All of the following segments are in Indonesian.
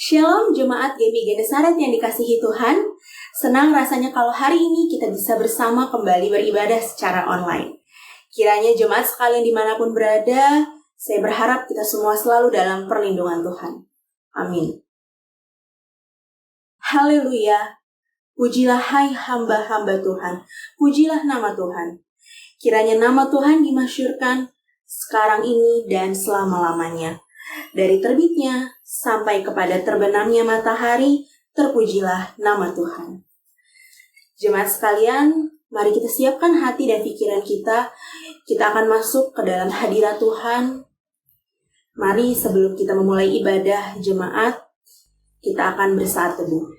Shalom Jemaat GMI Genesaret yang dikasihi Tuhan. Senang rasanya kalau hari ini kita bisa bersama kembali beribadah secara online. Kiranya jemaat sekalian dimanapun berada, saya berharap kita semua selalu dalam perlindungan Tuhan. Amin. Haleluya. Pujilah hai hamba-hamba Tuhan. Pujilah nama Tuhan. Kiranya nama Tuhan dimasyhurkan sekarang ini dan selama-lamanya. Dari terbitnya sampai kepada terbenamnya matahari, terpujilah nama Tuhan. Jemaat sekalian, mari kita siapkan hati dan pikiran kita. Kita akan masuk ke dalam hadirat Tuhan. Mari sebelum kita memulai ibadah jemaat, kita akan bersaat teduh.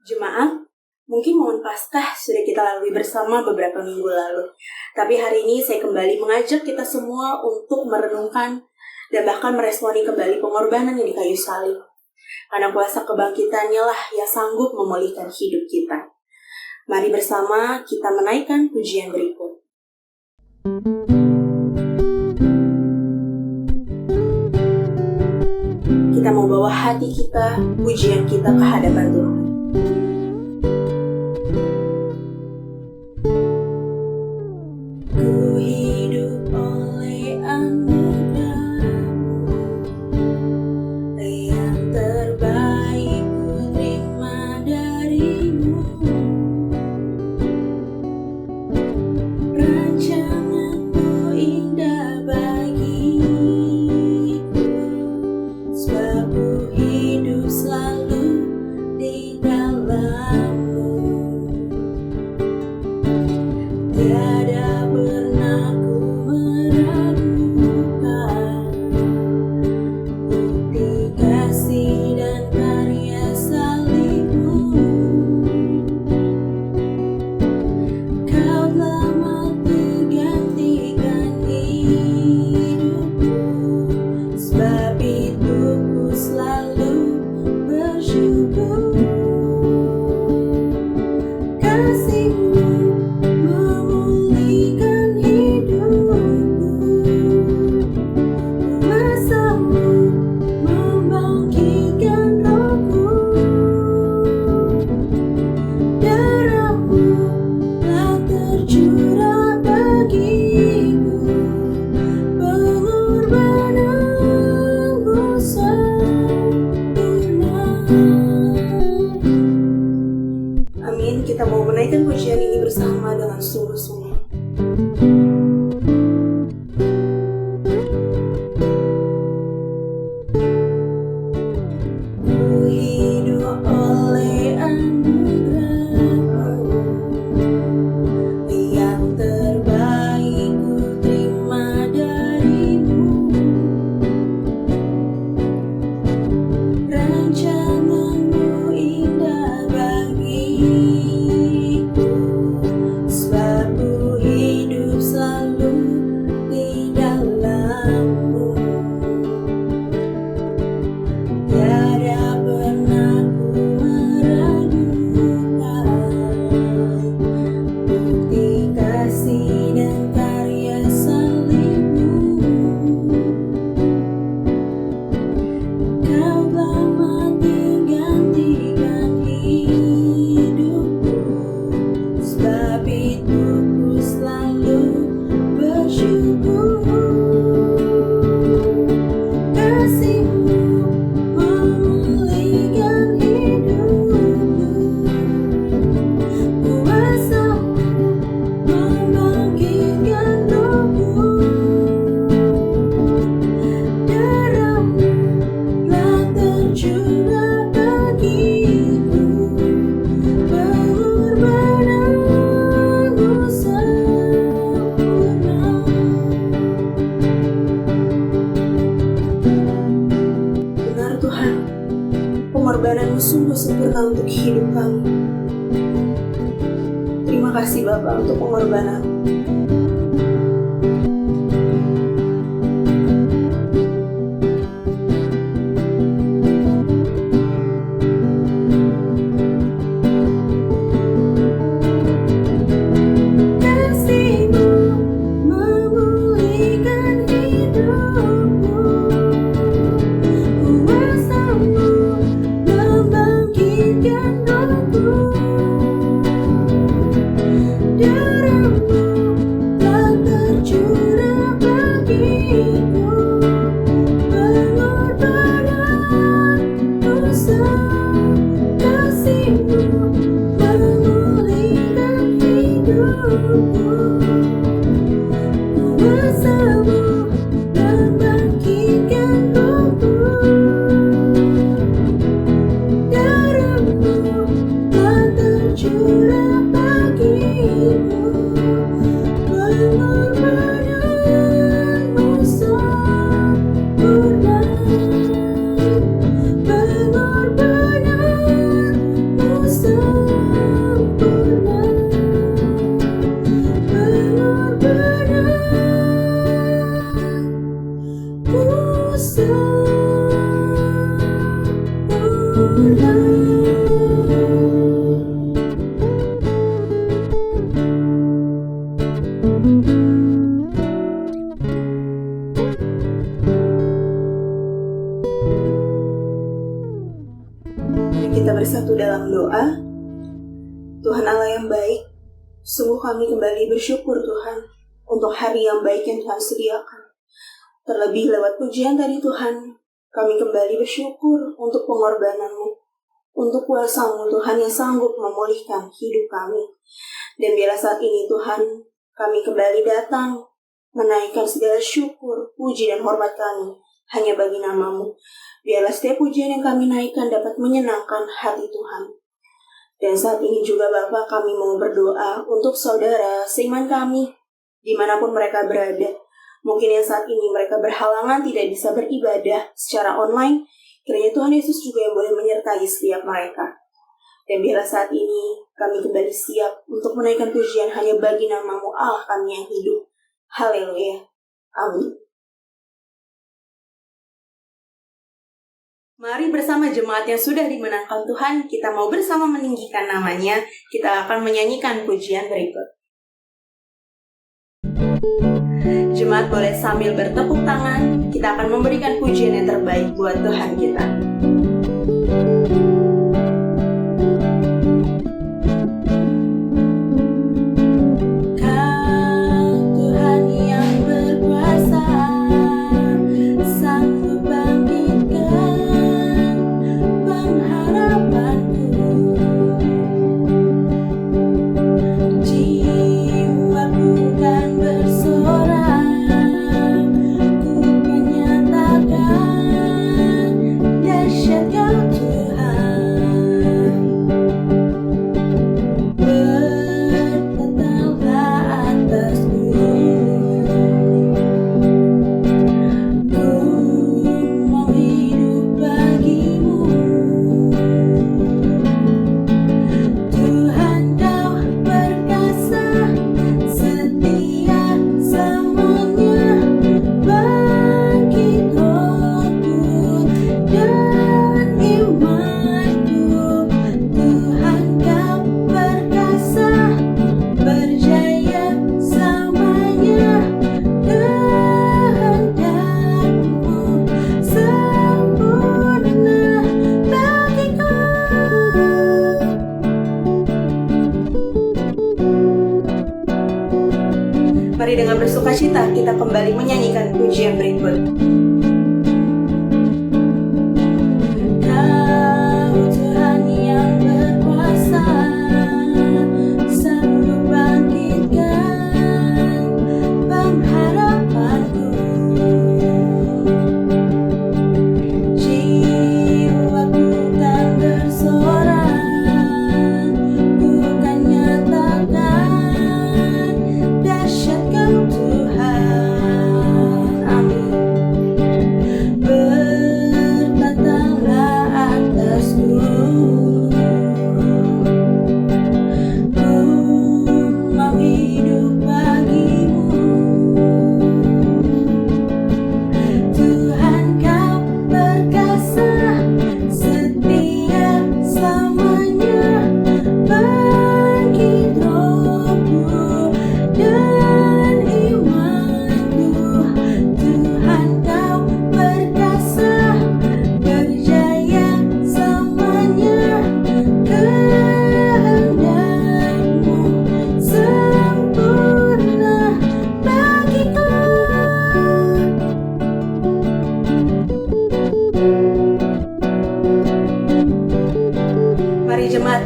Jemaat, mungkin momen Paskah sudah kita lalui bersama beberapa minggu lalu. Tapi hari ini saya kembali mengajak kita semua untuk merenungkan dan bahkan meresponi kembali pengorbanan yang di kayu salib. Karena kuasa kebangkitannya lah yang sanggup memulihkan hidup kita. Mari bersama kita menaikkan pujian berikut. Kita mau bawa hati kita, pujian kita ke hadapan Tuhan. Ku hidup oleh anugerah-Mu, yang terbaik ku terima dari-Mu. Rancangan-Mu indah bagiku, sebab ku hidup selalu di dalam-Mu. Tiada pernah ku meragukan bukti kasih dan karya salib-Mu. Kau telah mati gantikan hidupku, sebab itu ku selalu bersyukur. Kasih-Mu memulihkan hidupku, kuasa-Mu membangkitkan rohku. Darah-Mu telah tercurah bagiku, pengorbanan-Mu sempurna. Amin. Kita mau menaikkan pujian ini bersama dengan sungguh-sungguh. Ku hidup oleh anugerah-Mu, yang terbaik ku terima dari-Mu. Rancangan-Mu indah bagiku, sebab ku hidup selalu di dalam-Mu. Tiada pernah ku meragukan bukti kasih dan karya salib-Mu. Kau telah mati pengorbanan-Mu sungguh sempurna untuk hidup kami. Terima kasih Bapa untuk pengorbanan. Kita bersatu dalam doa. Tuhan Allah yang baik, sungguh kami kembali bersyukur Tuhan untuk hari yang baik yang Tuhan sediakan. Terlebih lewat pujian tadi Tuhan, kami kembali bersyukur untuk pengorbanan-Mu, untuk kuasa-Mu Tuhan yang sanggup memulihkan hidup kami. Dan biarlah saat ini Tuhan, kami kembali datang menaikkan segala syukur, puji dan hormat kami hanya bagi nama-Mu. Biarlah setiap pujian yang kami naikkan dapat menyenangkan hati Tuhan. Dan saat ini juga Bapa, kami mau berdoa untuk saudara seiman kami, dimanapun mereka berada. Mungkin yang saat ini mereka berhalangan tidak bisa beribadah secara online, kiranya Tuhan Yesus juga yang boleh menyertai setiap mereka. Dan biarlah saat ini kami kembali siap untuk menaikkan pujian hanya bagi nama-Mu Allah kami yang hidup. Haleluya. Amin. Mari bersama jemaat yang sudah dimenangkan Tuhan, kita mau bersama meninggikan namanya. Kita akan menyanyikan pujian berikut. Jemaat boleh sambil bertepuk tangan, kita akan memberikan pujian yang terbaik buat Tuhan kita. Mari dengan bersukacita kita kembali menyanyikan pujian berikut. Kau Tuhan yang berkuasa, sanggup bangkitkan pengharapanku. Jiwaku kan bersorak, ku kan nyatakan dahsyat Kau Tuhan. Amin.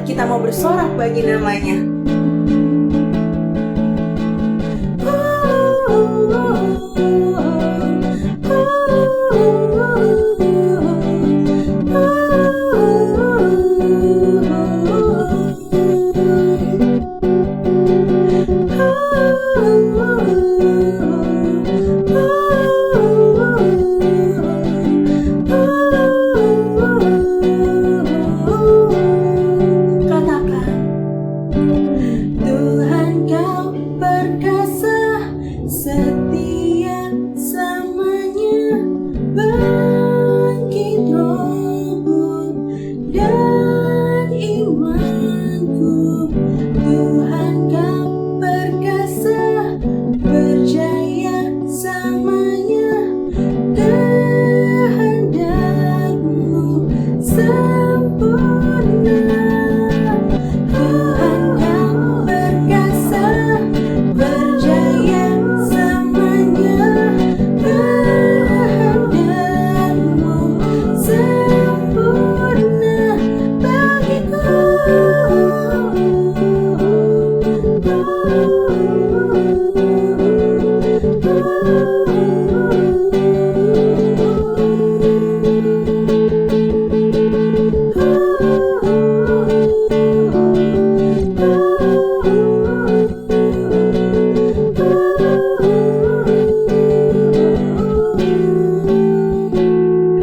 Kita mau bersorak bagi namanya.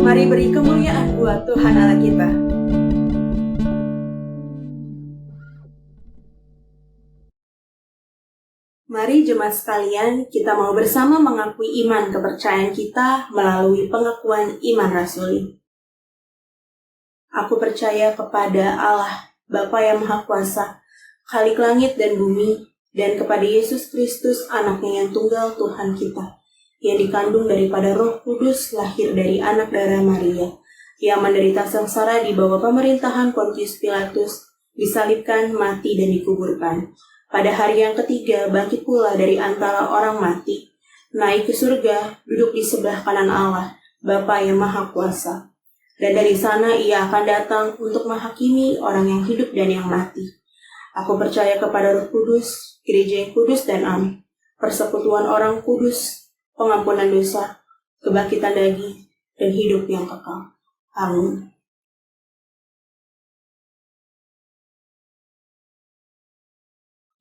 Mari beri kemuliaan buat Tuhan Allah kita. Mari jemaat sekalian, kita mau bersama mengakui iman kepercayaan kita melalui pengakuan iman rasuli. Aku percaya kepada Allah, Bapa yang Maha Kuasa, Khalik langit dan bumi, dan kepada Yesus Kristus, Anaknya yang tunggal Tuhan kita, yang dikandung daripada Roh Kudus, lahir dari anak darah Maria, yang menderita sengsara di bawah pemerintahan Pontius Pilatus, disalibkan, mati, dan dikuburkan. Pada hari yang ketiga, bangkit pula dari antara orang mati, naik ke surga, duduk di sebelah kanan Allah, Bapa yang Maha Kuasa. Dan dari sana ia akan datang untuk menghakimi orang yang hidup dan yang mati. Aku percaya kepada Roh Kudus, gereja yang kudus dan am, persekutuan orang kudus, pengampunan dosa, kebangkitan daging, dan hidup yang kekal. Amin.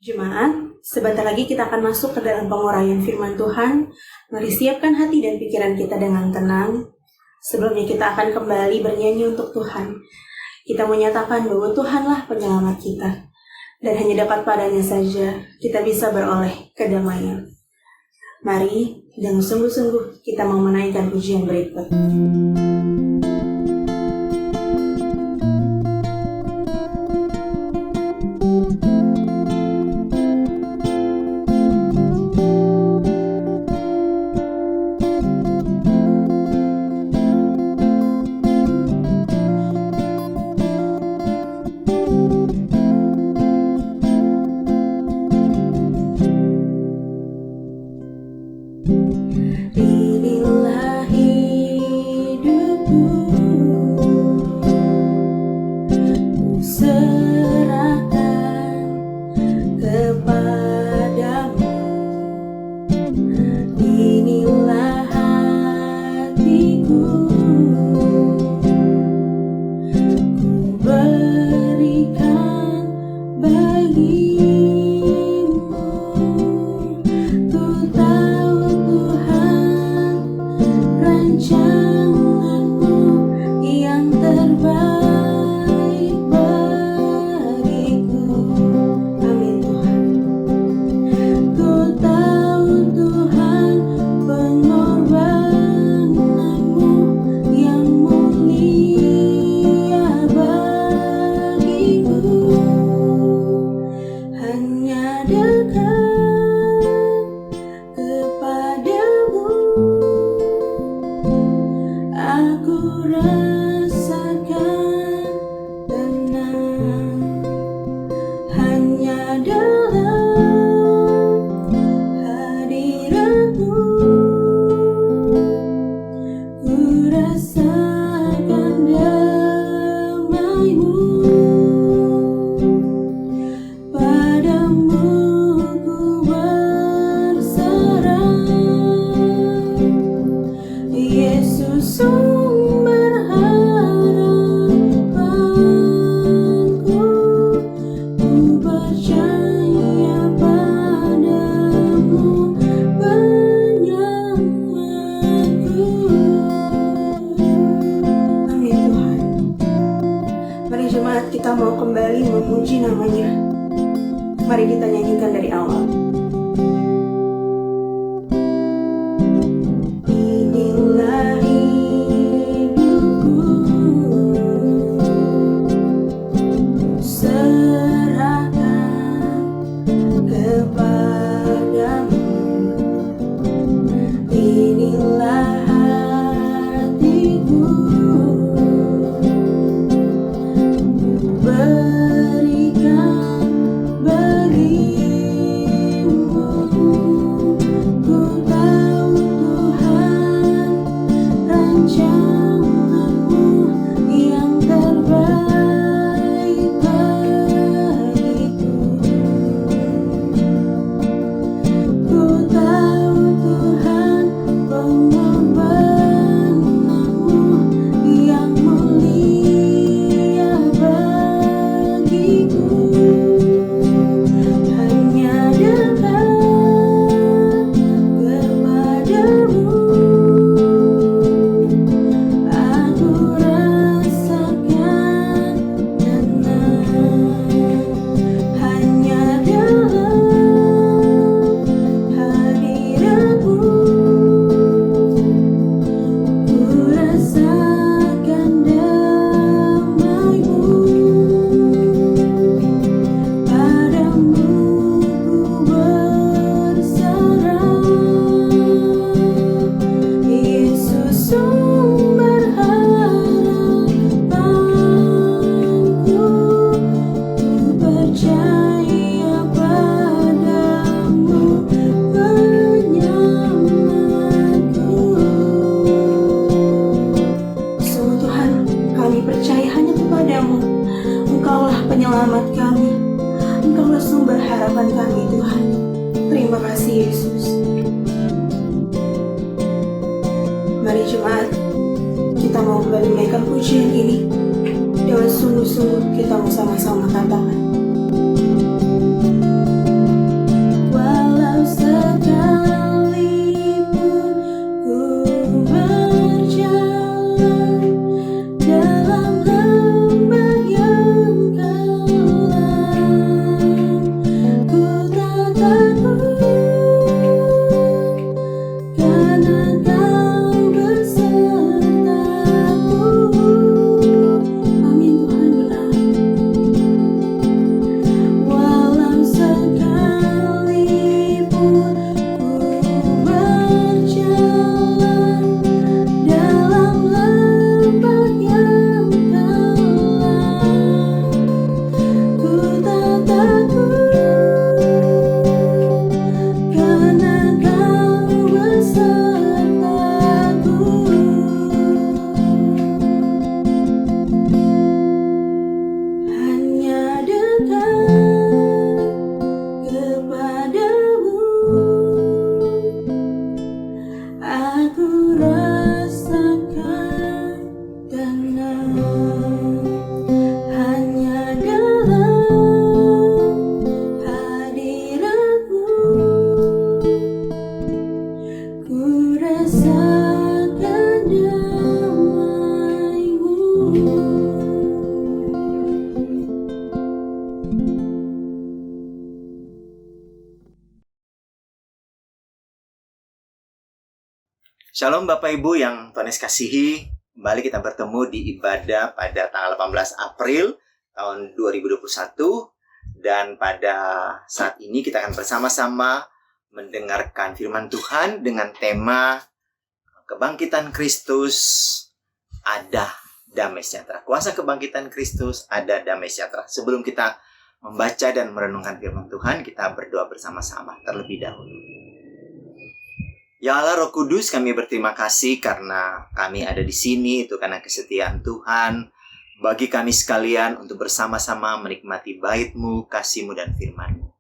Jemaat, sebentar lagi kita akan masuk ke dalam penguraian firman Tuhan. Mari siapkan hati dan pikiran kita dengan tenang. Sebelumnya kita akan kembali bernyanyi untuk Tuhan. Kita menyatakan bahwa Tuhanlah penyelamat kita. Dan hanya dapat padanya saja kita bisa beroleh kedamaian. Mari, dengan sungguh-sungguh kita mau menaikkan pujian berikut. Inilah hidupku. Mari jemaat, kita mau kembali memuji namanya. Mari kita nyanyikan dari awal. Inilah hidupku, serahkan kepadamu. Inilah hatiku, berikan bagimu. Ku tahu Tuhan, rancanganmu yang terbaik bagiku. Ku tahu Tuhan, pengorbananmu yang mulia bagiku. Hanya dekat kepadamu aku rasakan tenang. Hanya dalam hadiratmu ku rasakan damai-Mu. Padamu ku berserah, Yesus sumber harapanku. Ku percaya padamu, penyelamatku. Sungguh Tuhan, kami percaya hanya kepadamu. Engkaulah penyelamat kami, Engkaulah sumber harapan kami Tuhan. Terima kasih Yesus. Mari jemaat, kita mau kembali menaikkan pujian ini. Dengan sungguh-sungguh kita mau sama-sama katakan. Walau sekalipun ku berjalan dalam lembah yang kelam, ku tak takut karena Kau besertaku. Amin Tuhan, benar. Walau sekalipun ku berjalan dalam lembah yang kelam, ku tak takut karena Kau besertaku. Hanya dekat kepadamu aku rasakan tenang. Hanya dalam hadiratmu ku rasakan damai-Mu. Shalom Bapak Ibu yang Tuhan Yesus kasihi. Kembali kita bertemu di ibadah pada tanggal 18 April tahun 2021. Dan pada saat ini kita akan bersama-sama mendengarkan firman Tuhan dengan tema Kebangkitan Kristus, ada damai sejahtera. Kuasa kebangkitan Kristus, ada damai sejahtera. Sebelum kita membaca dan merenungkan firman Tuhan, kita berdoa bersama-sama terlebih dahulu. Ya Allah Roh Kudus, kami berterima kasih karena kami ada di sini, itu karena kesetiaan Tuhan bagi kami sekalian untuk bersama-sama menikmati bait-Mu, kasih-Mu, dan firman-Mu.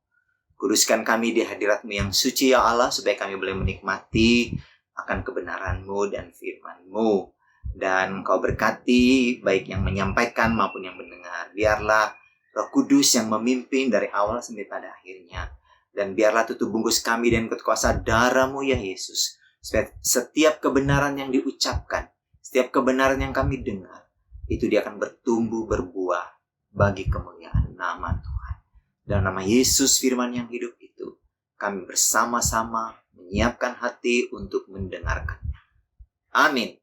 Kuduskan kami di hadirat-Mu yang suci ya Allah, supaya kami boleh menikmati akan kebenaran-Mu dan firman-Mu. Dan Kau berkati baik yang menyampaikan maupun yang mendengar. Biarlah Roh Kudus yang memimpin dari awal sampai pada akhirnya. Dan biarlah tutup bungkus kami dengan kuasa darah-Mu ya Yesus. Supaya setiap kebenaran yang diucapkan, setiap kebenaran yang kami dengar, itu dia akan bertumbuh berbuah bagi kemuliaan nama Tuhan. Dalam nama Yesus firman yang hidup itu, kami bersama-sama menyiapkan hati untuk mendengarkannya. Amin.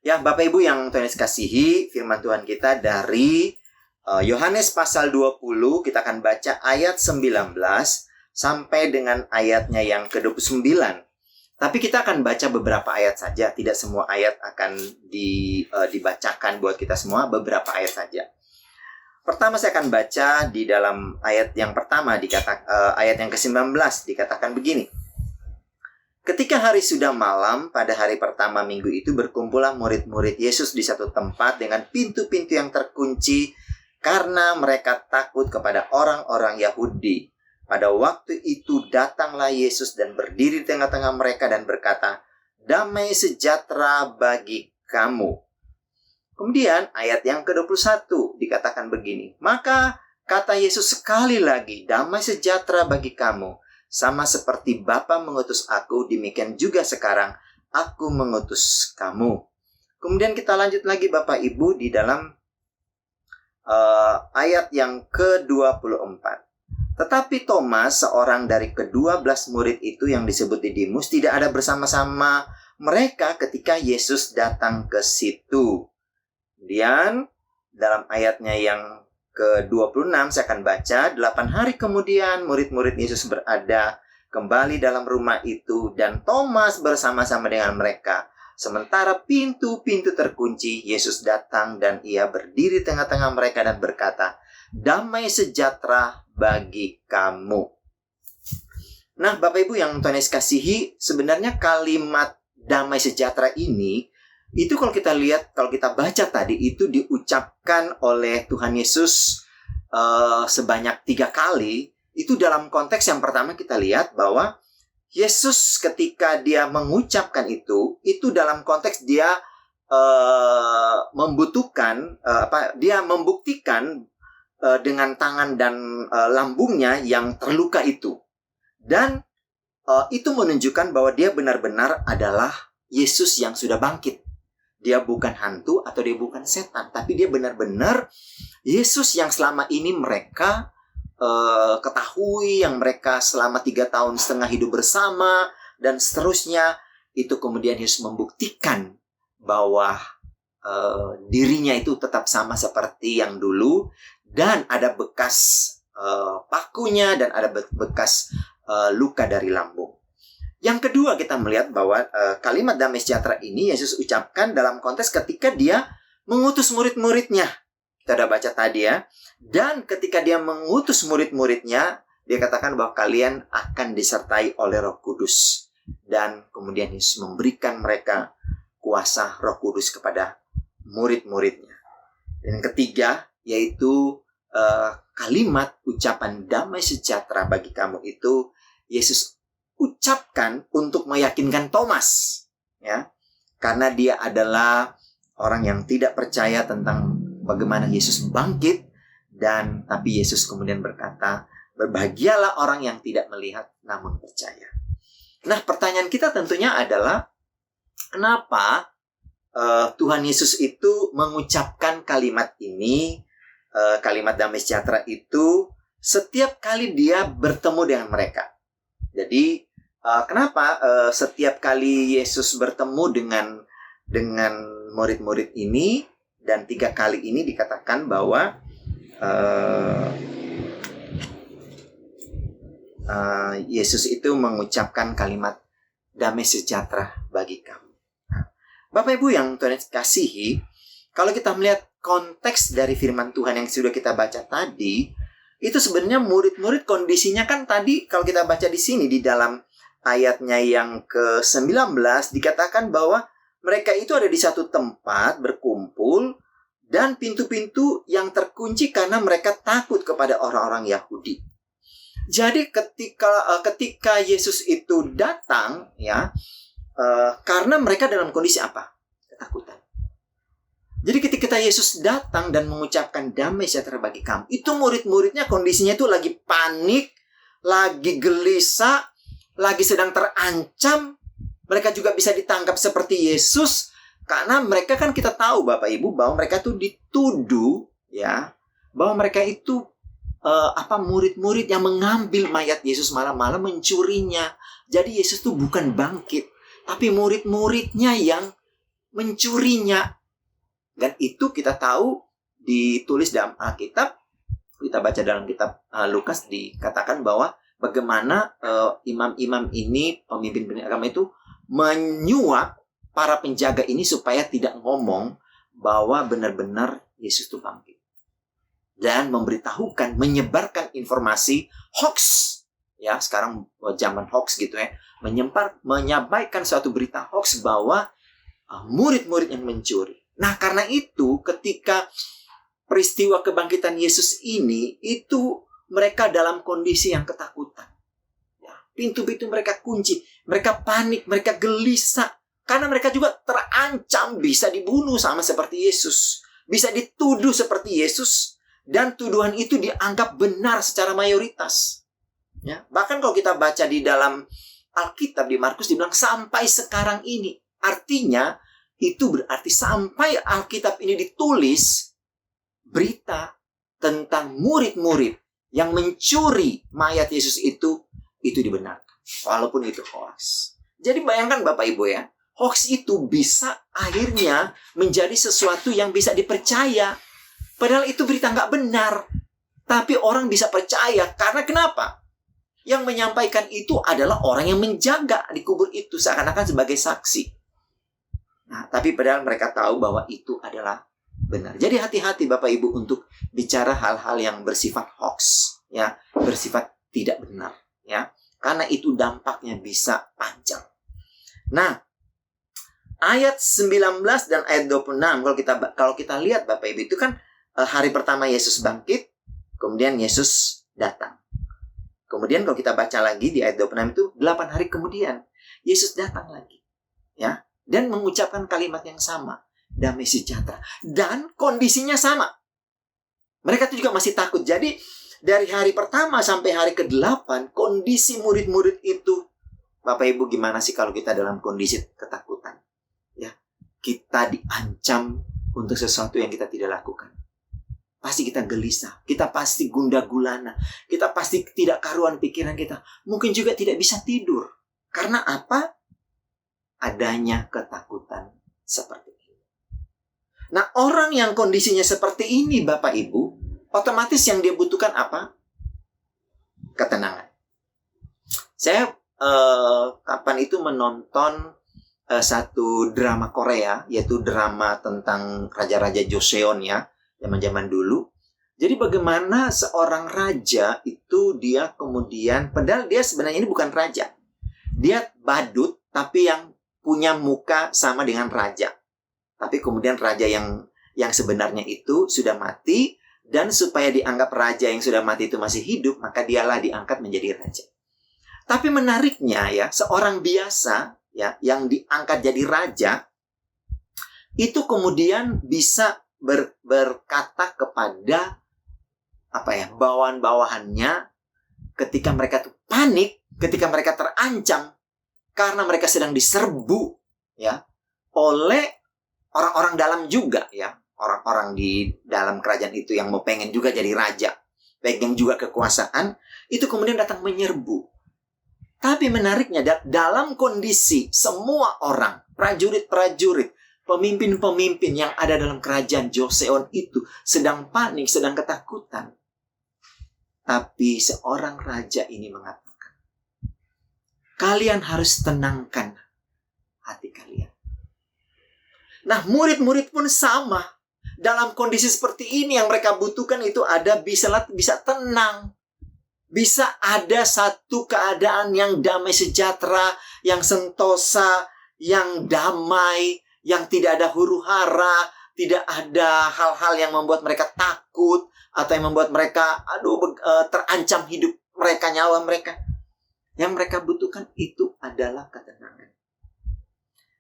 Ya, Bapak Ibu yang Tuhan Yesus kasihi, firman Tuhan kita dari Yohanes pasal 20, kita akan baca ayat 19 sampai dengan ayatnya yang ke-29. Tapi kita akan baca beberapa ayat saja, tidak semua ayat akan dibacakan buat kita semua, beberapa ayat saja. Pertama saya akan baca di dalam ayat yang pertama, ayat yang ke-19, dikatakan begini. Ketika hari sudah malam, pada hari pertama minggu itu berkumpullah murid-murid Yesus di satu tempat dengan pintu-pintu yang terkunci karena mereka takut kepada orang-orang Yahudi. Pada waktu itu datanglah Yesus dan berdiri di tengah-tengah mereka dan berkata, "Damai sejahtera bagi kamu." Kemudian ayat yang ke-21 dikatakan begini, "Maka kata Yesus sekali lagi, damai sejahtera bagi kamu. Sama seperti Bapa mengutus aku, demikian juga sekarang aku mengutus kamu." Kemudian kita lanjut lagi Bapak Ibu di dalam ayat yang ke-24. Tetapi Thomas, seorang dari ke-12 murid itu yang disebut Didimus, tidak ada bersama-sama mereka ketika Yesus datang ke situ. Kemudian dalam ayatnya yang ke-26 saya akan baca, 8 hari kemudian murid-murid Yesus berada kembali dalam rumah itu dan Thomas bersama-sama dengan mereka. Sementara pintu-pintu terkunci, Yesus datang dan ia berdiri tengah-tengah mereka dan berkata, "Damai sejahtera bagi kamu." Nah, Bapak Ibu yang Tuhan Yesus kasihi, sebenarnya kalimat damai sejahtera ini, itu kalau kita lihat, kalau kita baca tadi, itu diucapkan oleh Tuhan Yesus sebanyak 3 kali. Itu dalam konteks yang pertama kita lihat bahwa Yesus ketika dia mengucapkan itu dalam konteks dia dia membuktikan dengan tangan dan lambungnya yang terluka itu. Dan itu menunjukkan bahwa dia benar-benar adalah Yesus yang sudah bangkit. Dia bukan hantu atau dia bukan setan, tapi dia benar-benar Yesus yang selama ini mereka ketahui, yang mereka selama 3,5 tahun hidup bersama, dan seterusnya. Itu kemudian Yesus membuktikan bahwa dirinya itu tetap sama seperti yang dulu, dan ada bekas pakunya, dan ada bekas luka dari lambung. Yang kedua kita melihat bahwa kalimat damai sejahtera ini Yesus ucapkan dalam konteks ketika dia mengutus murid-muridnya. Kita sudah baca tadi ya. Dan ketika dia mengutus murid-muridnya, dia katakan bahwa kalian akan disertai oleh Roh Kudus. Dan kemudian Yesus memberikan mereka kuasa Roh Kudus kepada murid-muridnya. Dan yang ketiga, yaitu kalimat ucapan damai sejahtera bagi kamu itu Yesus ucapkan untuk meyakinkan Thomas, ya, karena dia adalah orang yang tidak percaya tentang bagaimana Yesus bangkit, dan tapi Yesus kemudian berkata, "Berbahagialah orang yang tidak melihat namun percaya." Nah, pertanyaan kita tentunya adalah kenapa Tuhan Yesus itu mengucapkan kalimat ini, kalimat damai sejahtera itu setiap kali dia bertemu dengan mereka. Jadi kenapa setiap kali Yesus bertemu dengan murid-murid ini, dan 3 kali ini dikatakan bahwa Yesus itu mengucapkan kalimat damai sejahtera bagi kamu. Nah, Bapak Ibu yang Tuhan kasihi, kalau kita melihat konteks dari firman Tuhan yang sudah kita baca tadi, itu sebenarnya murid-murid kondisinya kan tadi kalau kita baca di sini di dalam ayatnya yang ke-19 dikatakan bahwa mereka itu ada di satu tempat berkumpul dan pintu-pintu yang terkunci karena mereka takut kepada orang-orang Yahudi. Jadi ketika Yesus itu datang, ya, karena mereka dalam kondisi apa? Ketakutan. Jadi ketika Yesus datang dan mengucapkan damai sejahtera bagi kamu, itu murid-muridnya kondisinya itu lagi panik, lagi gelisah, lagi sedang terancam. Mereka juga bisa ditangkap seperti Yesus Karena mereka kan kita tahu Bapak Ibu bahwa mereka itu dituduh ya, bahwa mereka itu murid-murid yang mengambil mayat Yesus malam-malam mencurinya. Jadi Yesus itu bukan bangkit, tapi murid-muridnya yang mencurinya. Dan itu kita tahu ditulis dalam Alkitab. Kita baca dalam kitab Lukas dikatakan bahwa bagaimana imam-imam ini, pemimpin agama itu menyuap para penjaga ini supaya tidak ngomong bahwa benar-benar Yesus itu bangkit. Dan memberitahukan, menyebarkan informasi hoax. Ya, sekarang zaman hoax gitu ya. Menyampaikan suatu berita hoax bahwa murid-murid yang mencuri. Nah, karena itu ketika peristiwa kebangkitan Yesus ini, itu mereka dalam kondisi yang ketakutan. Ya, pintu-pintu mereka kunci. Mereka panik, mereka gelisah. Karena mereka juga terancam bisa dibunuh sama seperti Yesus. Bisa dituduh seperti Yesus. Dan tuduhan itu dianggap benar secara mayoritas. Ya, bahkan kalau kita baca di dalam Alkitab di Markus dibilang sampai sekarang ini. Artinya itu berarti sampai Alkitab ini ditulis, berita tentang murid-murid yang mencuri mayat Yesus itu dibenarkan. Walaupun itu hoax. Jadi bayangkan Bapak Ibu ya. Hoax itu bisa akhirnya menjadi sesuatu yang bisa dipercaya. Padahal itu berita nggak benar. Tapi orang bisa percaya. Karena kenapa? Yang menyampaikan itu adalah orang yang menjaga di kubur itu. Seakan-akan sebagai saksi. Nah, tapi padahal mereka tahu bahwa itu adalah benar. Jadi hati-hati Bapak Ibu untuk bicara hal-hal yang bersifat hoax. Ya, bersifat tidak benar. Ya, karena itu dampaknya bisa panjang. Nah, ayat 19 dan ayat 26 kalau kita lihat Bapak Ibu itu kan hari pertama Yesus bangkit, kemudian Yesus datang. Kemudian kalau kita baca lagi di ayat 26 itu 8 hari kemudian Yesus datang lagi. Ya, dan mengucapkan kalimat yang sama, damai sejahtera, dan kondisinya sama. Mereka itu juga masih takut. Jadi dari hari pertama sampai hari ke-8 kondisi murid-murid itu, Bapak Ibu gimana sih kalau kita dalam kondisi ketakutan? Ya, kita diancam untuk sesuatu yang kita tidak lakukan. Pasti kita gelisah, kita pasti gundah gulana, kita pasti tidak karuan pikiran kita. Mungkin juga tidak bisa tidur. Karena apa? Adanya ketakutan seperti ini. Nah, orang yang kondisinya seperti ini Bapak Ibu, otomatis yang dia butuhkan apa? Ketenangan. Saya kapan itu menonton satu drama Korea, yaitu drama tentang raja-raja Joseon ya, zaman-zaman dulu. Jadi bagaimana seorang raja itu dia kemudian, padahal dia sebenarnya ini bukan raja. Dia badut, tapi yang punya muka sama dengan raja. Tapi kemudian raja yang sebenarnya itu sudah mati, dan supaya dianggap raja yang sudah mati itu masih hidup, maka dialah diangkat menjadi raja. Tapi menariknya ya, seorang biasa ya yang diangkat jadi raja itu kemudian bisa berkata kepada bawahan-bawahannya ketika mereka tuh panik, ketika mereka terancam karena mereka sedang diserbu ya oleh orang-orang dalam juga ya, orang-orang di dalam kerajaan itu yang mau pengen juga jadi raja, pengen juga kekuasaan, itu kemudian datang menyerbu. Tapi menariknya dalam kondisi semua orang, prajurit-prajurit, pemimpin-pemimpin yang ada dalam kerajaan Joseon itu sedang panik, sedang ketakutan. Tapi seorang raja ini mengatakan, kalian harus tenangkan hati kalian. Nah, murid-murid pun sama. Dalam kondisi seperti ini yang mereka butuhkan itu ada bisa tenang. Bisa ada satu keadaan yang damai sejahtera, yang sentosa, yang damai, yang tidak ada huru-hara, tidak ada hal-hal yang membuat mereka takut atau yang membuat mereka terancam hidup mereka, nyawa mereka. Yang mereka butuhkan itu adalah ketenangan.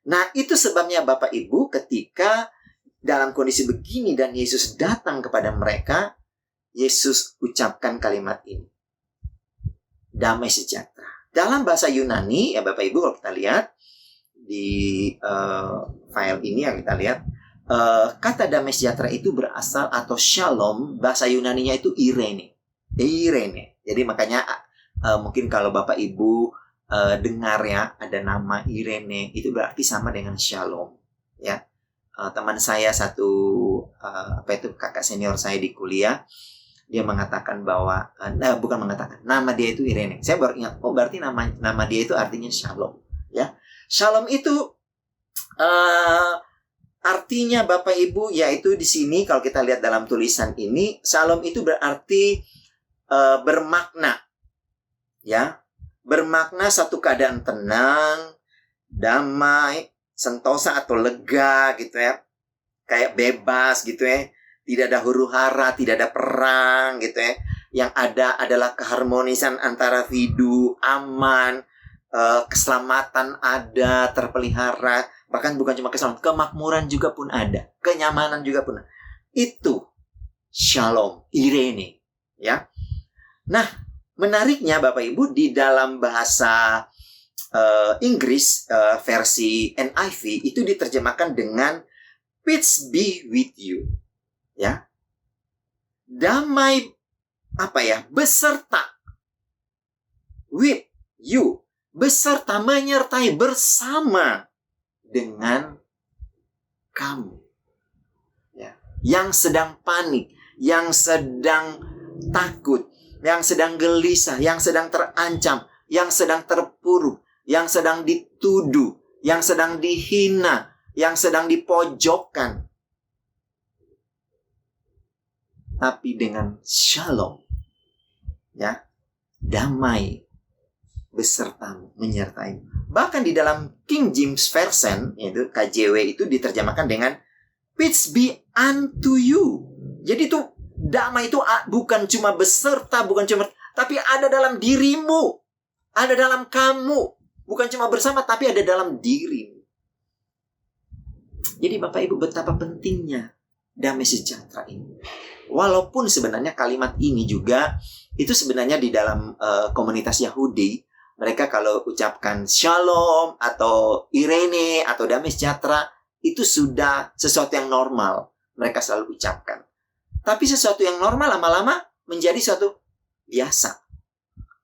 Nah, itu sebabnya Bapak Ibu ketika dalam kondisi begini dan Yesus datang kepada mereka, Yesus ucapkan kalimat ini. Damai sejahtera. Dalam bahasa Yunani, ya Bapak Ibu kalau kita lihat, di file ini yang kita lihat, kata damai sejahtera itu berasal, atau shalom, bahasa Yunaninya itu Irene. Jadi makanya mungkin kalau Bapak Ibu dengar ya ada nama Irene, itu berarti sama dengan shalom. Ya, teman saya satu kakak senior saya di kuliah, dia mengatakan bahwa bukan mengatakan, nama dia itu Irene. Saya baru ingat, oh berarti nama dia itu artinya shalom. Ya, shalom itu artinya Bapak Ibu, yaitu di sini kalau kita lihat dalam tulisan ini, shalom itu berarti bermakna, ya, bermakna satu keadaan tenang, damai, sentosa atau lega gitu ya, kayak bebas gitu ya, tidak ada huru-hara, tidak ada perang gitu ya, yang ada adalah keharmonisan antara individu, aman, keselamatan ada, terpelihara, bahkan bukan cuma keselamatan, kemakmuran juga pun ada, kenyamanan juga pun ada. Itu shalom, Irene, ya. Nah, menariknya Bapak Ibu, di dalam bahasa Inggris versi NIV itu diterjemahkan dengan peace be with you, ya. Damai beserta, with you, beserta, menyertai, bersama dengan kamu, ya. Yang sedang panik, yang sedang takut, yang sedang gelisah, yang sedang terancam, yang sedang terpuruk, yang sedang dituduh, yang sedang dihina, yang sedang dipojokkan. Tapi dengan shalom, ya, damai besertamu, menyertaimu. Bahkan di dalam King James Version, yaitu KJW, itu diterjemahkan dengan peace be unto you. Jadi itu damai itu bukan cuma beserta, bukan cuma, tapi ada dalam dirimu, ada dalam kamu. Bukan cuma bersama, tapi ada dalam dirimu. Jadi Bapak Ibu, betapa pentingnya damai sejahtera ini. Walaupun sebenarnya kalimat ini juga, itu sebenarnya di dalam komunitas Yahudi, mereka kalau ucapkan shalom atau Irene atau damai sejahtera, itu sudah sesuatu yang normal. Mereka selalu ucapkan. Tapi sesuatu yang normal lama-lama menjadi sesuatu biasa.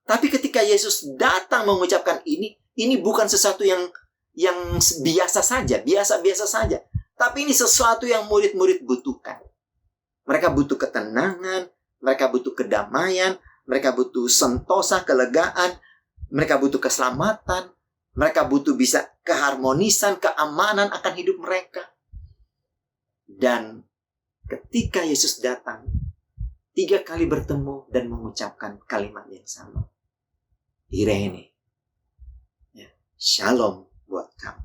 Tapi ketika Yesus datang mengucapkan ini bukan sesuatu yang biasa saja, biasa-biasa saja. Tapi ini sesuatu yang murid-murid butuhkan. Mereka butuh ketenangan, mereka butuh kedamaian, mereka butuh sentosa, kelegaan, mereka butuh keselamatan, mereka butuh bisa keharmonisan, keamanan akan hidup mereka. Dan ketika Yesus datang, 3 kali bertemu dan mengucapkan kalimat yang sama. Irene, ya, shalom buat kamu.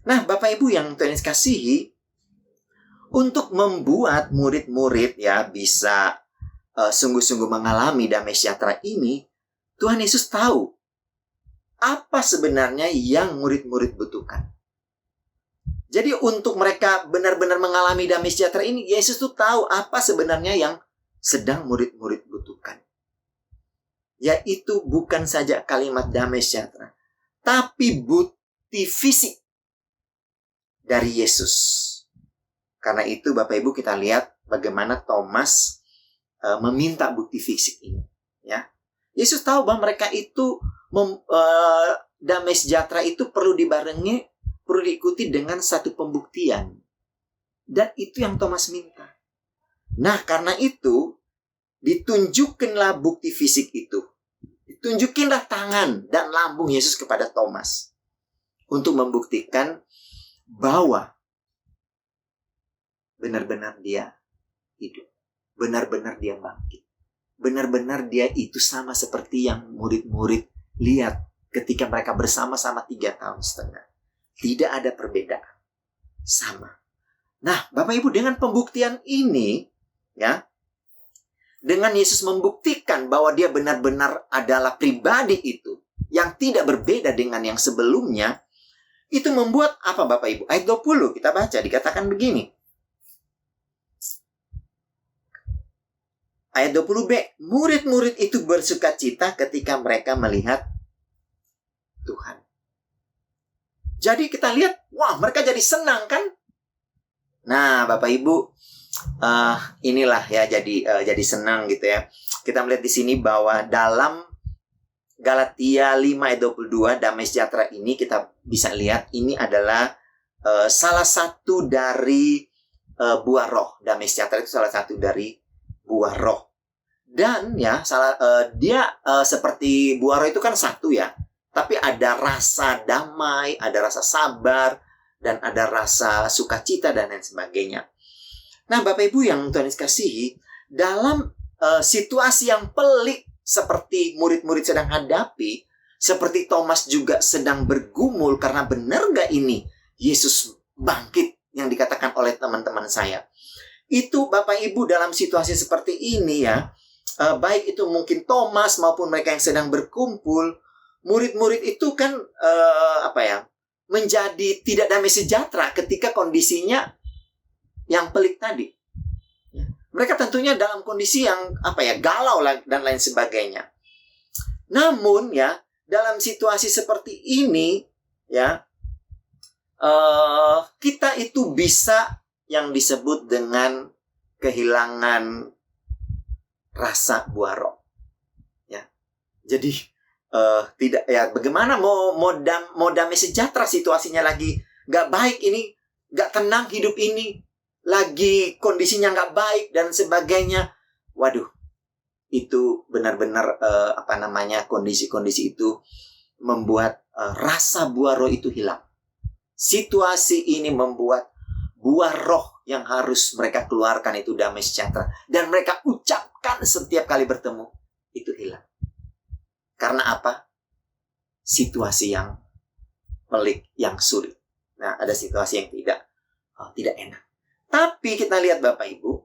Nah, Bapak Ibu yang Tuhan kasihi, untuk membuat murid-murid ya bisa sungguh-sungguh mengalami damai sejahtera ini, Tuhan Yesus tahu apa sebenarnya yang murid-murid butuhkan. Jadi untuk mereka benar-benar mengalami damai sejahtera ini, Yesus tuh tahu apa sebenarnya yang sedang murid-murid butuhkan. Yaitu bukan saja kalimat damai sejahtera, tapi bukti fisik dari Yesus. Karena itu Bapak Ibu, kita lihat bagaimana Thomas meminta bukti fisik ini, ya. Yesus tahu bahwa mereka itu damai sejahtera itu perlu diikuti dengan satu pembuktian. Dan itu yang Thomas minta. Nah, karena itu ditunjukkanlah bukti fisik itu. Ditunjukkanlah tangan dan lambung Yesus kepada Thomas untuk membuktikan bahwa benar-benar dia hidup. Benar-benar dia bangkit. Benar-benar dia itu sama seperti yang murid-murid lihat ketika mereka bersama-sama 3,5 tahun. Tidak ada perbedaan. Sama. Nah, Bapak Ibu, dengan pembuktian ini, ya, dengan Yesus membuktikan bahwa dia benar-benar adalah pribadi itu, yang tidak berbeda dengan yang sebelumnya, itu membuat apa Bapak Ibu? Ayat 20 kita baca, dikatakan begini. Ayat 20b, murid-murid itu bersukacita ketika mereka melihat Tuhan. Jadi kita lihat, wah mereka jadi senang kan? Nah, Bapak Ibu, inilah ya jadi senang gitu ya. Kita melihat di sini bahwa dalam Galatia 5 ayat 22, damai sejahtera ini kita bisa lihat ini adalah salah satu dari buah roh. Damai sejahtera itu salah satu dari buah roh. Dan ya dia seperti buah roh itu kan satu ya. Tapi ada rasa damai, ada rasa sabar, dan ada rasa sukacita dan lain sebagainya. Nah, Bapak Ibu yang Tuhan kasihi, dalam situasi yang pelik seperti murid-murid sedang hadapi, seperti Thomas juga sedang bergumul karena benar gak ini Yesus bangkit yang dikatakan oleh teman-teman saya. Itu Bapak Ibu dalam situasi seperti ini ya, baik itu mungkin Thomas maupun mereka yang sedang berkumpul, murid-murid itu kan menjadi tidak damai sejahtera ketika kondisinya yang pelik tadi. Mereka tentunya dalam kondisi yang galau dan lain sebagainya. Namun ya dalam situasi seperti ini ya kita itu bisa yang disebut dengan kehilangan rasa buah roh. Ya, jadi tidak ya bagaimana mau damai sejahtera situasinya lagi nggak baik ini, nggak tenang hidup ini, lagi kondisinya nggak baik dan sebagainya. Waduh, itu benar-benar kondisi-kondisi itu membuat rasa buah roh itu hilang. Situasi ini membuat buah roh yang harus mereka keluarkan itu damai sejahtera dan mereka ucapkan setiap kali bertemu itu hilang. Karena apa? Situasi yang pelik, yang sulit. Nah, ada situasi yang tidak enak. Tapi kita lihat Bapak Ibu,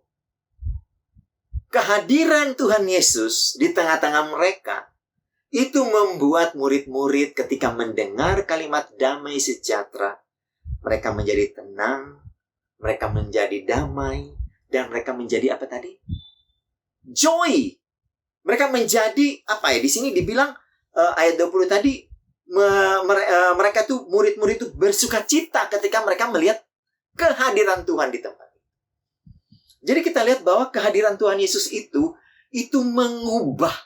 kehadiran Tuhan Yesus di tengah-tengah mereka itu membuat murid-murid ketika mendengar kalimat damai sejahtera, mereka menjadi tenang, mereka menjadi damai, dan mereka menjadi apa tadi? Joy. Mereka menjadi di sini dibilang ayat 20 tadi mereka tuh murid-murid itu bersukacita ketika mereka melihat kehadiran Tuhan di tempat itu. Jadi kita lihat bahwa kehadiran Tuhan Yesus itu mengubah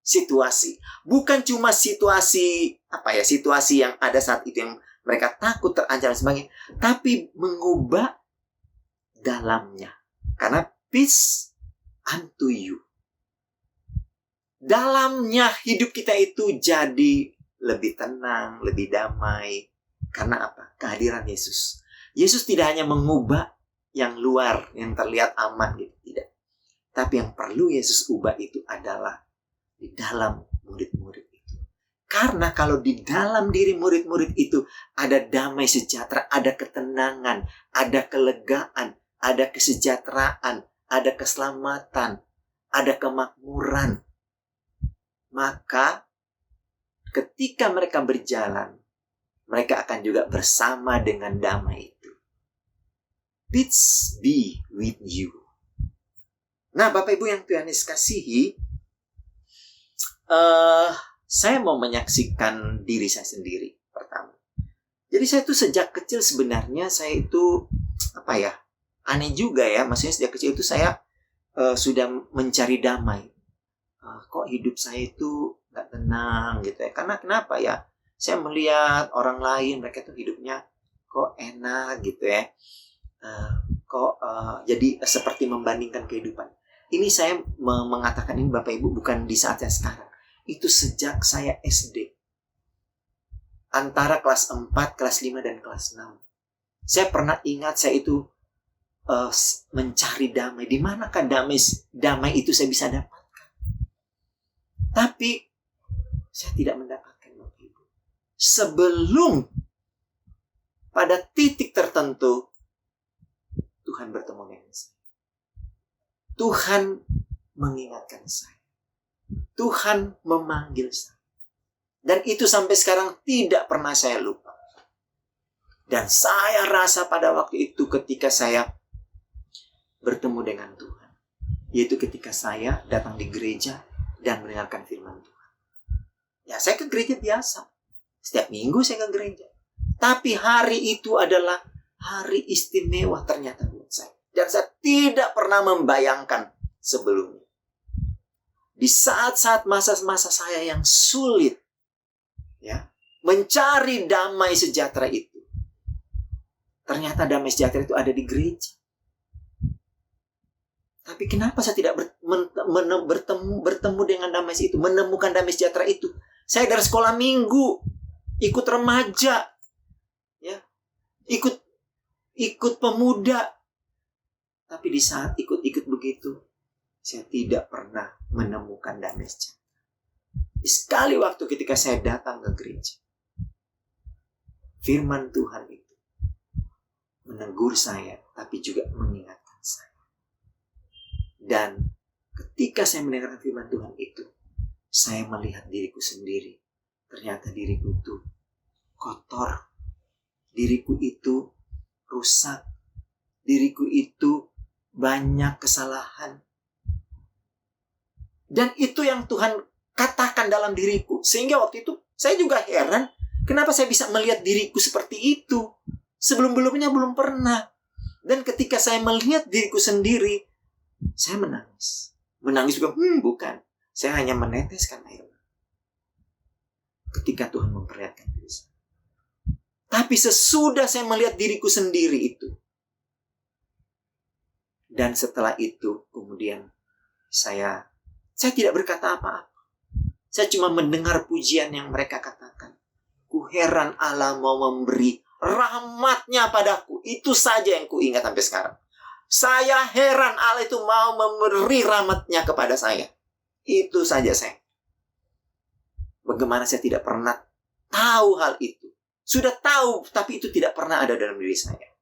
situasi. Bukan cuma situasi situasi yang ada saat itu yang mereka takut terancam dan sebagainya, tapi mengubah dalamnya. Karena peace unto you. Dalamnya hidup kita itu jadi lebih tenang, lebih damai. Karena apa? Kehadiran Yesus. Yesus tidak hanya mengubah yang luar, yang terlihat aman gitu, tidak. Tapi yang perlu Yesus ubah itu adalah di dalam murid-murid itu. Karena kalau di dalam diri murid-murid itu ada damai sejahtera, ada ketenangan, ada kelegaan, ada kesejahteraan, ada keselamatan, ada kemakmuran. Maka ketika mereka berjalan, mereka akan juga bersama dengan damai itu. Peace be with you. Nah, Bapak Ibu yang Tuhan Yesus kasihi, saya mau menyaksikan diri saya sendiri pertama. Jadi saya tuh sejak kecil sebenarnya saya itu aneh juga ya. Maksudnya sejak kecil itu saya sudah mencari damai. Kok hidup saya itu gak tenang gitu ya. Karena kenapa ya? Saya melihat orang lain, mereka tuh hidupnya kok enak gitu ya. Jadi seperti membandingkan kehidupan. Ini saya mengatakan ini Bapak Ibu bukan di saatnya sekarang. Itu sejak saya SD. Antara kelas 4, kelas 5, dan kelas 6. Saya pernah ingat saya itu mencari damai. Di manakah damai itu saya bisa dapat? Tapi saya tidak mendapatkan Bapak Ibu. Sebelum pada titik tertentu Tuhan bertemu dengan saya. Tuhan mengingatkan saya. Tuhan memanggil saya. Dan itu sampai sekarang tidak pernah saya lupa. Dan saya rasa pada waktu itu ketika saya bertemu dengan Tuhan, yaitu ketika saya datang di gereja dan mendengarkan firman Tuhan. Ya, saya ke gereja biasa. Setiap minggu saya ke gereja. Tapi hari itu adalah hari istimewa ternyata buat saya. Dan saya tidak pernah membayangkan sebelumnya. Di saat-saat masa-masa saya yang sulit, ya, mencari damai sejahtera itu. Ternyata damai sejahtera itu ada di gereja. Tapi kenapa saya tidak bertemu dengan damai itu, menemukan damai sejahtera itu? Saya dari sekolah minggu, ikut remaja, ya, ikut pemuda. Tapi di saat ikut-ikut begitu, saya tidak pernah menemukan damai sejahtera. Sekali waktu ketika saya datang ke gereja, firman Tuhan itu menegur saya, tapi juga mengingatkan saya. Dan ketika saya mendengarkan firman Tuhan itu, saya melihat diriku sendiri. Ternyata diriku itu kotor. Diriku itu rusak. Diriku itu banyak kesalahan. Dan itu yang Tuhan katakan dalam diriku. Sehingga waktu itu saya juga heran, kenapa saya bisa melihat diriku seperti itu. Sebelum-belumnya belum pernah. Dan ketika saya melihat diriku sendiri, saya menangis. Menangis juga, bukan. Saya hanya meneteskan air mata. Ketika Tuhan memperlihatkan diri saya. Tapi sesudah saya melihat diriku sendiri itu. Dan setelah itu, kemudian saya tidak berkata apa-apa. Saya cuma mendengar pujian yang mereka katakan. Ku heran Allah mau memberi rahmatnya padaku. Itu saja yang ku ingat sampai sekarang. Saya heran Allah itu mau memberi rahmatnya kepada saya. Itu saja saya. Bagaimana saya tidak pernah tahu hal itu. Sudah tahu, tapi itu tidak pernah ada dalam diri saya.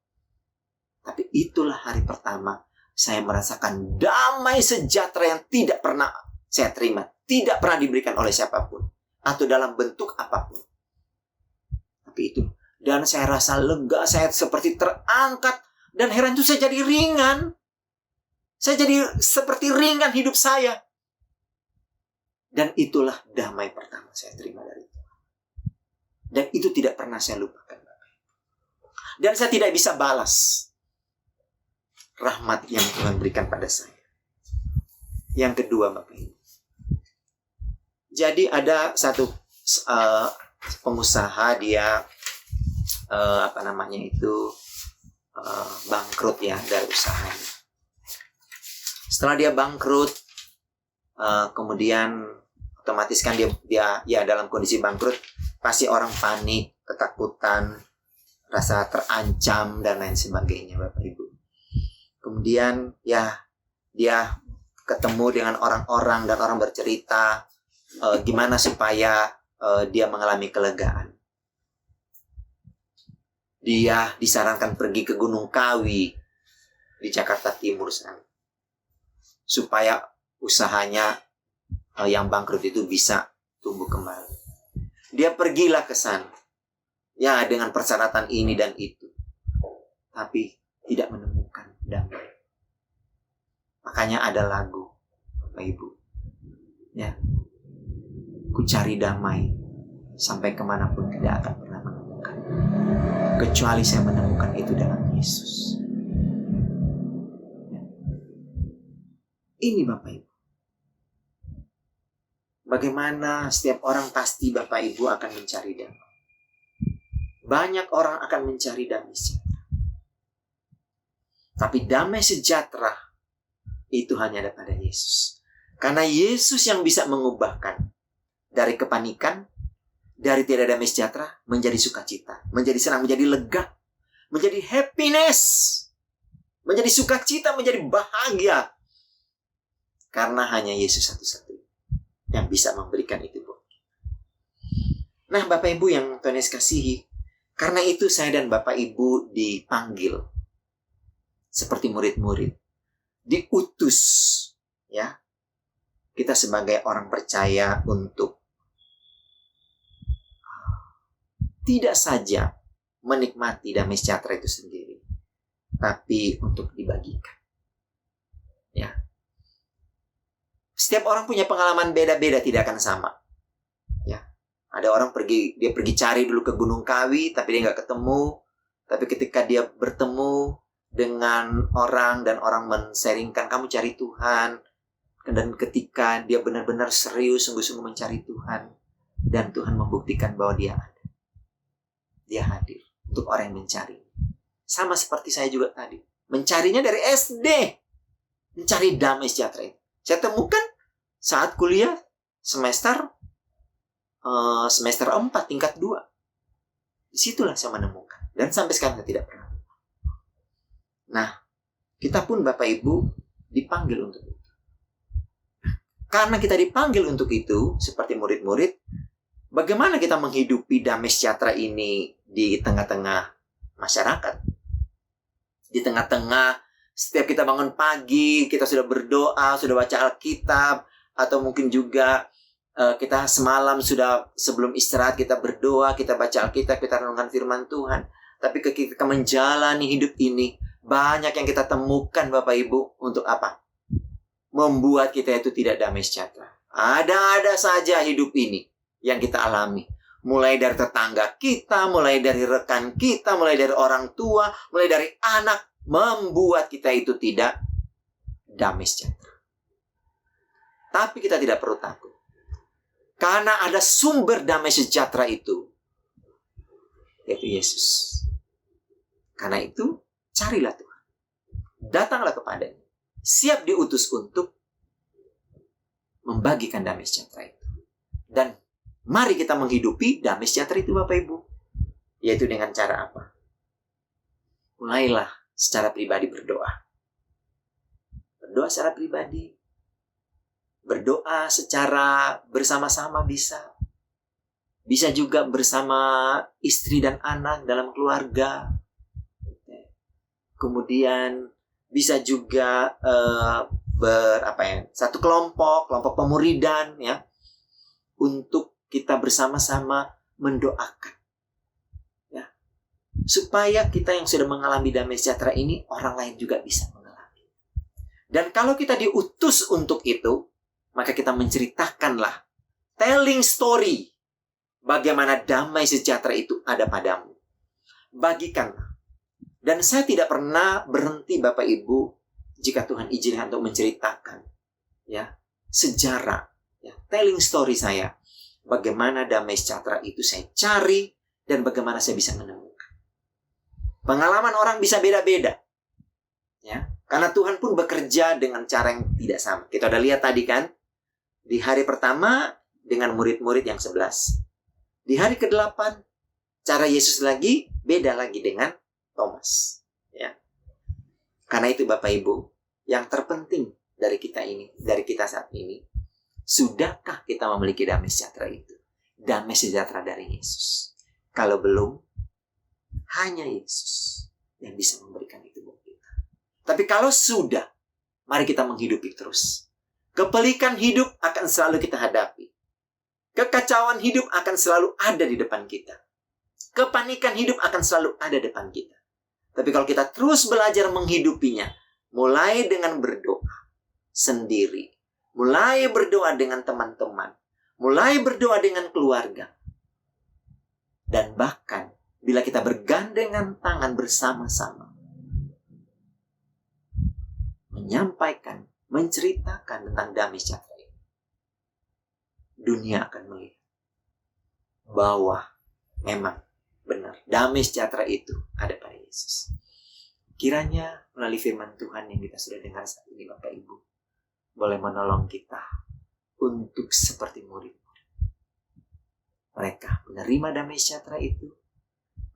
Tapi itulah hari pertama saya merasakan damai sejahtera yang tidak pernah saya terima. Tidak pernah diberikan oleh siapapun. Atau dalam bentuk apapun. Tapi itu. Dan saya rasa lega, saya seperti terangkat. Dan heran itu saya jadi ringan. Saya jadi seperti ringan hidup saya. Dan itulah damai pertama saya terima dari Tuhan. Dan itu tidak pernah saya lupakan. Dan saya tidak bisa balas rahmat yang Tuhan berikan pada saya. Yang kedua, Bapak Ibu. Jadi ada satu pengusaha, dia bangkrut ya dari usahanya. Setelah dia bangkrut, kemudian otomatis kan dia ya dalam kondisi bangkrut pasti orang panik, ketakutan, rasa terancam dan lain sebagainya, Bapak Ibu. Kemudian ya dia ketemu dengan orang-orang dan orang bercerita gimana supaya dia mengalami kelegaan. Dia disarankan pergi ke Gunung Kawi di Jakarta Timur sana, supaya usahanya yang bangkrut itu bisa tumbuh kembali. Dia pergilah ke sana, ya dengan persyaratan ini dan itu, tapi tidak menemukan damai. Makanya ada lagu, Bapak Ibu, ya, ku cari damai sampai kemanapun tidak akan pernah menemukan, kecuali saya menemukan itu dalam Yesus. Ini Bapak Ibu. Bagaimana setiap orang pasti Bapak Ibu akan mencari damai. Banyak orang akan mencari damai sejahtera. Tapi damai sejahtera itu hanya ada pada Yesus. Karena Yesus yang bisa mengubahkan dari kepanikan, dari tidak damai sejahtera menjadi sukacita, menjadi senang, menjadi lega, menjadi happiness, menjadi sukacita, menjadi bahagia. Karena hanya Yesus satu-satunya yang bisa memberikan itu. Nah, Bapak Ibu yang Tuhan Yesus kasihi, karena itu saya dan Bapak Ibu dipanggil seperti murid-murid, diutus, ya, kita sebagai orang percaya untuk tidak saja menikmati damai sejahtera itu sendiri, tapi untuk dibagikan. Ya. Setiap orang punya pengalaman beda-beda, tidak akan sama. Ya. Ada orang dia pergi cari dulu ke Gunung Kawi, tapi dia nggak ketemu. Tapi ketika dia bertemu dengan orang dan orang men-sharingkan, kamu cari Tuhan. Dan ketika dia benar-benar serius, sungguh-sungguh mencari Tuhan, dan Tuhan membuktikan bahwa dia ada. Dia hadir untuk orang yang mencari. Sama seperti saya juga tadi. Mencarinya dari SD. Mencari damai sejahtera itu. Saya temukan saat kuliah semester 4 tingkat 2. Disitulah saya menemukan. Dan sampai sekarang saya tidak pernah. Nah, kita pun Bapak Ibu dipanggil untuk itu. Karena kita dipanggil untuk itu, seperti murid-murid, bagaimana kita menghidupi damai sejahtera ini di tengah-tengah masyarakat? Di tengah-tengah, setiap kita bangun pagi, kita sudah berdoa, sudah baca Alkitab, atau mungkin juga kita semalam sudah sebelum istirahat kita berdoa, kita baca Alkitab, kita renungkan firman Tuhan. Tapi ketika menjalani hidup ini, banyak yang kita temukan Bapak Ibu untuk apa? Membuat kita itu tidak damai sejahtera. Ada-ada saja hidup ini yang kita alami. Mulai dari tetangga kita, mulai dari rekan kita, mulai dari orang tua, mulai dari anak, membuat kita itu tidak damai sejahtera. Tapi kita tidak perlu takut. Karena ada sumber damai sejahtera itu, yaitu Yesus. Karena itu, carilah Tuhan. Datanglah kepadanya. Siap diutus untuk membagikan damai sejahtera itu. Dan mari kita menghidupi damai sejahtera itu Bapak Ibu. Yaitu dengan cara apa? Mulailah secara pribadi berdoa. Berdoa secara pribadi. Berdoa secara bersama-sama bisa. Bisa juga bersama istri dan anak dalam keluarga. Kemudian bisa juga satu kelompok pemuridan ya, untuk kita bersama-sama mendoakan ya, supaya kita yang sudah mengalami damai sejahtera ini, orang lain juga bisa mengalami. Dan kalau kita diutus untuk itu, maka kita menceritakanlah, telling story, bagaimana damai sejahtera itu ada padamu. Bagikanlah. Dan saya tidak pernah berhenti Bapak Ibu, jika Tuhan izinkan, untuk menceritakan ya sejarah, ya, telling story saya, bagaimana damai sejahtera itu saya cari dan bagaimana saya bisa menemukan. Pengalaman orang bisa beda-beda, ya, karena Tuhan pun bekerja dengan cara yang tidak sama. Kita udah lihat tadi kan, di hari pertama dengan murid-murid yang 11. Di hari ke-8, cara Yesus lagi beda lagi dengan Thomas, ya. Karena itu Bapak Ibu, yang terpenting dari kita saat ini, sudahkah kita memiliki damai sejahtera itu? Damai sejahtera dari Yesus. Kalau belum, hanya Yesus yang bisa memberikan itu buat kita. Tapi kalau sudah, mari kita menghidupi terus. Kepelikan hidup akan selalu kita hadapi. Kekacauan hidup akan selalu ada di depan kita. Kepanikan hidup akan selalu ada di depan kita. Tapi kalau kita terus belajar menghidupinya, mulai dengan berdoa sendiri, mulai berdoa dengan teman-teman, mulai berdoa dengan keluarga, dan bahkan bila kita bergandengan tangan bersama-sama, menyampaikan, menceritakan tentang damai sejahtera ini, dunia akan melihat bahwa memang benar, damai sejahtera itu ada pada Yesus. Kiranya melalui firman Tuhan yang kita sudah dengar saat ini Bapak Ibu, boleh menolong kita untuk seperti murid-murid. Mereka menerima damai sejahtera itu,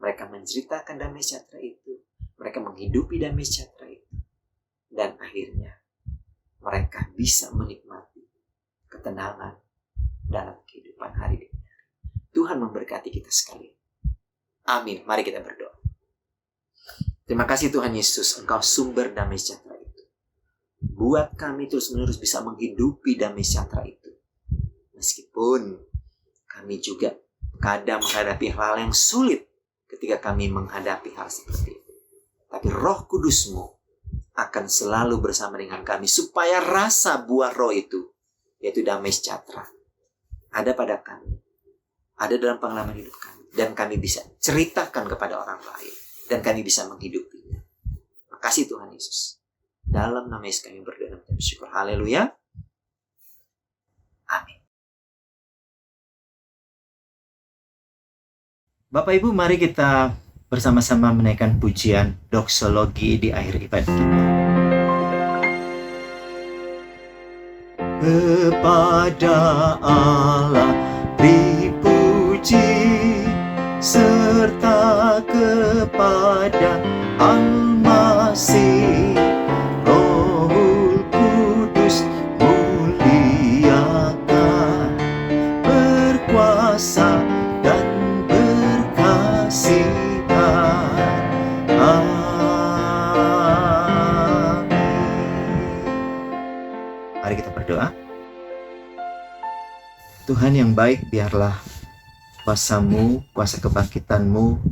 mereka menceritakan damai sejahtera itu, mereka menghidupi damai sejahtera itu, dan akhirnya mereka bisa menikmati ketenangan dalam kehidupan hari demi hari. Tuhan memberkati kita sekalian. Amin. Mari kita berdoa. Terima kasih Tuhan Yesus, Engkau sumber damai sejahtera itu. Buat kami terus-menerus bisa menghidupi damai sejahtera itu. Meskipun kami juga kadang menghadapi hal yang sulit ketika kami menghadapi hal seperti itu. Tapi Roh Kudus-Mu akan selalu bersama dengan kami supaya rasa buah roh itu, yaitu damai sejahtera, ada pada kami, ada dalam pengalaman hidup kami. Dan kami bisa ceritakan kepada orang lain. Dan kami bisa menghidupinya. Makasih Tuhan Yesus. Dalam nama Yesus kami berdoa dan bersyukur. Haleluya. Amin. Bapak Ibu, mari kita bersama-sama menaikkan pujian doksologi di akhir ibadah kita. Kepada Allah dipuji, serta kepada Al-Masih, Rohul Kudus muliakan, berkuasa dan berkasihan. Amin. Mari kita berdoa. Tuhan yang baik, biarlah kuasa-Mu, kuasa kebangkitan-Mu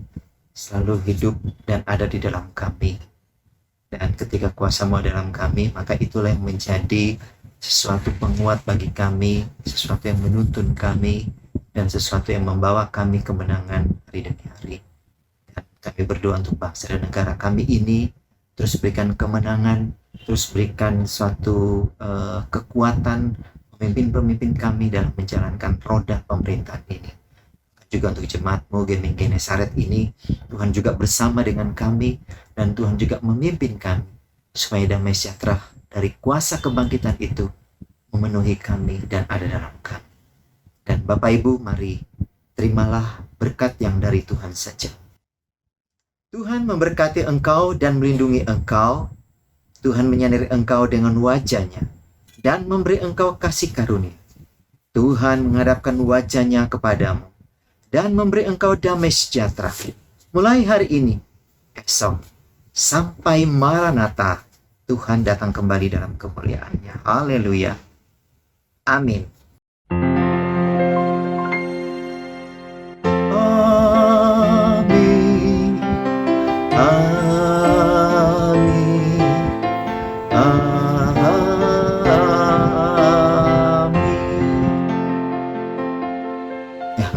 selalu hidup dan ada di dalam kami. Dan ketika kuasa-Mu ada dalam kami, maka itulah yang menjadi sesuatu penguat bagi kami, sesuatu yang menuntun kami, dan sesuatu yang membawa kami kemenangan hari demi hari. Dan kami berdoa untuk bangsa dan negara kami ini, terus berikan kemenangan, terus berikan suatu kekuatan, pemimpin-pemimpin kami dalam menjalankan roda pemerintahan ini. Juga untuk jemaat-Mu Gemeng Genesaret ini, Tuhan juga bersama dengan kami, dan Tuhan juga memimpin kami, supaya damai sejahtera dari kuasa kebangkitan itu memenuhi kami dan ada dalam kami. Dan Bapak Ibu, mari terimalah berkat yang dari Tuhan saja. Tuhan memberkati engkau dan melindungi engkau. Tuhan menyinari engkau dengan wajah-Nya dan memberi engkau kasih karunia. Tuhan menghadapkan wajah-Nya kepadamu dan memberi engkau damai sejahtera. Mulai hari ini, esok, sampai Maranatha, Tuhan datang kembali dalam kemuliaan-Nya. Haleluya. Amin. Amin. Amin.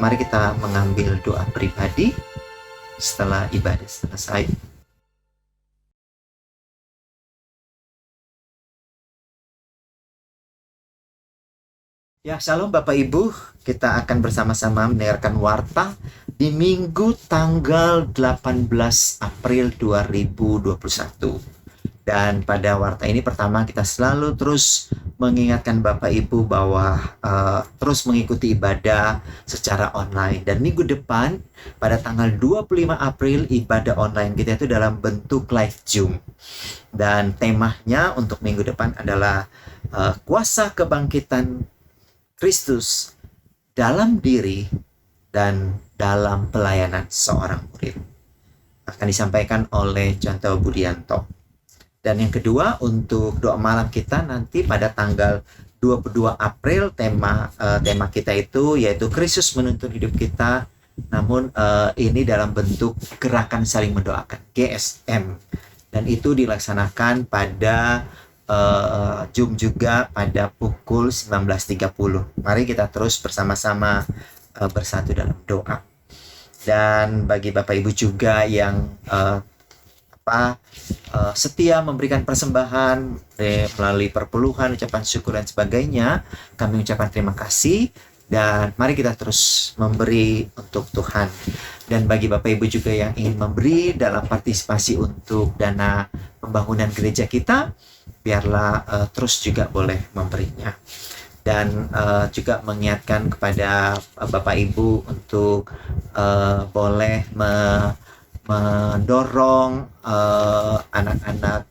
Mari kita mengambil doa pribadi setelah ibadah selesai. Ya, Shalom Bapak Ibu, kita akan bersama-sama mendengarkan warta di Minggu tanggal 18 April 2021. Dan pada warta ini pertama kita selalu terus mengingatkan Bapak Ibu bahwa terus mengikuti ibadah secara online. Dan minggu depan pada tanggal 25 April ibadah online kita itu dalam bentuk live Zoom. Dan temanya untuk minggu depan adalah kuasa kebangkitan Kristus dalam diri dan dalam pelayanan seorang murid. Akan disampaikan oleh Contoh Budianto. Dan yang kedua, untuk doa malam kita nanti pada tanggal 22 April tema kita itu yaitu Kristus menuntun hidup kita, namun ini dalam bentuk gerakan saling mendoakan, GSM. Dan itu dilaksanakan pada Zoom juga pada pukul 19.30. Mari kita terus bersama-sama bersatu dalam doa. Dan bagi Bapak Ibu juga yang setia memberikan persembahan melalui perpuluhan, ucapan syukur dan sebagainya, kami ucapkan terima kasih. Dan mari kita terus memberi untuk Tuhan. Dan bagi Bapak Ibu juga yang ingin memberi dalam partisipasi untuk dana pembangunan gereja kita, biarlah terus juga boleh memberinya. Dan juga mengingatkan kepada Bapak Ibu untuk boleh mendorong anak-anak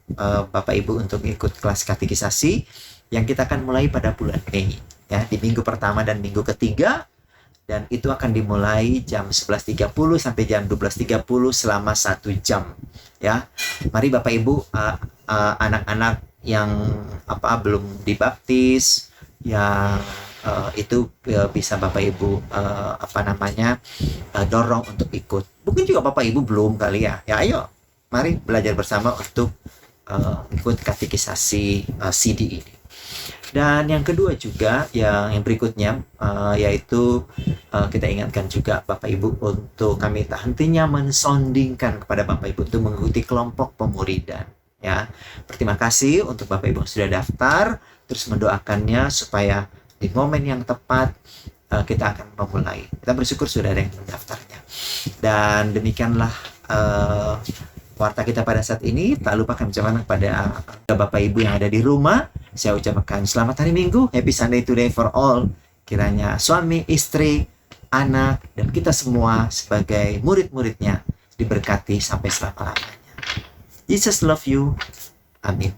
Bapak Ibu untuk ikut kelas katekisasi yang kita akan mulai pada bulan Mei, ya, di minggu pertama dan minggu ketiga. Dan itu akan dimulai jam 11.30 sampai jam 12.30 selama 1 jam, ya. Mari Bapak Ibu, anak-anak yang belum dibaptis, yang itu bisa Bapak Ibu dorong untuk ikut. Mungkin juga Bapak Ibu belum kali ya. Ya ayo, mari belajar bersama untuk ikut katekisasi CD ini. Dan yang kedua juga, yang berikutnya, yaitu kita ingatkan juga Bapak Ibu untuk kami tak hentinya mensondingkan kepada Bapak Ibu untuk mengikuti kelompok pemuridan. Ya, berterima kasih untuk Bapak Ibu yang sudah daftar, terus mendoakannya supaya di momen yang tepat kita akan memulai. Kita bersyukur sudah ada yang mendaftarnya. Dan demikianlah warta kita pada saat ini. Tak lupa kami ucapkan kepada Bapak Ibu yang ada di rumah, saya ucapkan selamat hari Minggu, happy Sunday today for all. Kiranya suami, istri, anak, dan kita semua sebagai murid-muridnya diberkati sampai selama-lamanya. Jesus love you. Amin.